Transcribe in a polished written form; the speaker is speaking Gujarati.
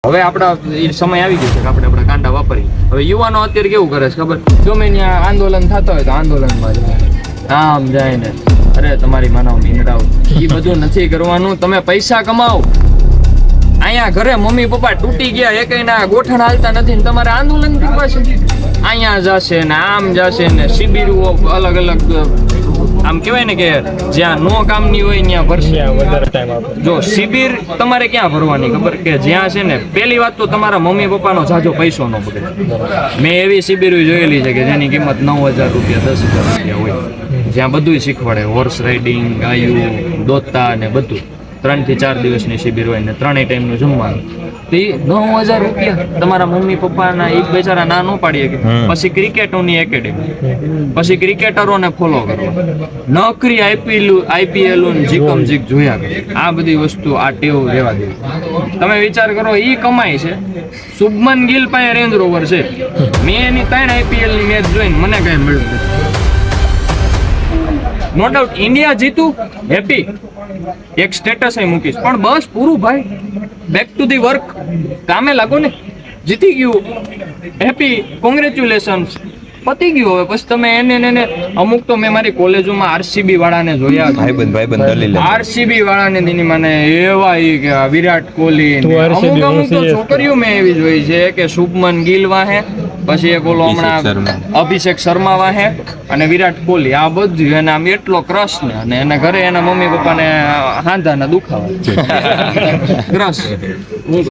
હવે આપણા સમય આવી ગયો છે કે આપણે આપણા કાંડા વાપરીએ. હવે યુવાનો અત્યારે કેવું કરે છે ખબર, ગમે ત્યાં આંદોલન થતા હોય તો આંદોલનમાં જાય, આમ જાય ને અરે તમારી માનવ મીંડાવ, એ બધું નથી કરવાનું. તમે પૈસા કમાઓ. અહીંયા ઘરે મમ્મી પપ્પા તૂટી ગયા, એકયના ગોઠણ હાલતા નથી ને તમારે આંદોલન કરવા છે. અહીંયા જશે ને આમ જશે ને શિબિરો અલગ અલગ, આમ કહેવાય ને કે જ્યાં નો કામની હોય ત્યાં ભરશે વધારે ટાઈમ આપે. જો શિબિર તમારે ક્યાં ભરવાની ખબર, કે જ્યાં છે ને પહેલી વાત તો તમારા મમ્મી પપ્પાનો જાજો પૈસો ન બગડે. મેં એવી શિબિરો જોયેલી છે કે જેની કિંમત 9,000 રૂપિયા 10,000 રૂપિયા હોય, જ્યાં બધું શીખવાડે, હોર્સ રાઇડિંગ, ગાયું, દોતા ને બધું. 3 થી 4 દિવસની શિબિર હોય ને 3 ટાઈમનું જમવાનું. તે 9,000 રૂપિયા તમારા મમ્મી પપ્પાના એક બેચારા ના ન પાડીએ કે. પછી ક્રિકેટોની એકેડેમી, પછી ક્રિકેટરોને ફોલો કરવા, નોકરી આઈપીએલ જીકમ જીક જોયા કરે. આ બધી વસ્તુ આ ટેવ રહેવા દે. તમે વિચાર કરો, ઈ કમાય છે. શુભમન ગિલ પાસે રેન્જ રોવર છે. મેં એની 3 આઈપીએલ ની મેચ જોઈને મને કઈ મળ્યું નથી. નો ડાઉટ ઇન્ડિયા જીતું, હેપી, એક સ્ટેટસ મૂકીશ, પણ બસ પૂરું ભાઈ, બેક ટુ ધી વર્ક, કામે લાગો ને. જીતી ગયું, હેપી, કોંગ્રેચ્યુલેશન્સ, પતી ગયું. હવે પછી તમે એને અમુક તો મેં મારી કોલેજોમાં આરસીબી વાળાને જોયા, ભાઈબંધ આરસીબી વાળાને તેની મને એવા કે વિરાટ કોહલી, અમુક તો છોકરીઓ મેં એવી જોઈ છે કે શુભમન ગિલ વાહે, પછી એક ઓલો હમણાં અભિષેક શર્મા વાહે અને વિરાટ કોહલી. આ બધું એને આમ એટલો ક્રશ ને, અને એના ઘરે એના મમ્મી પપ્પાને હાંધાના દુખાવા ક્રશ.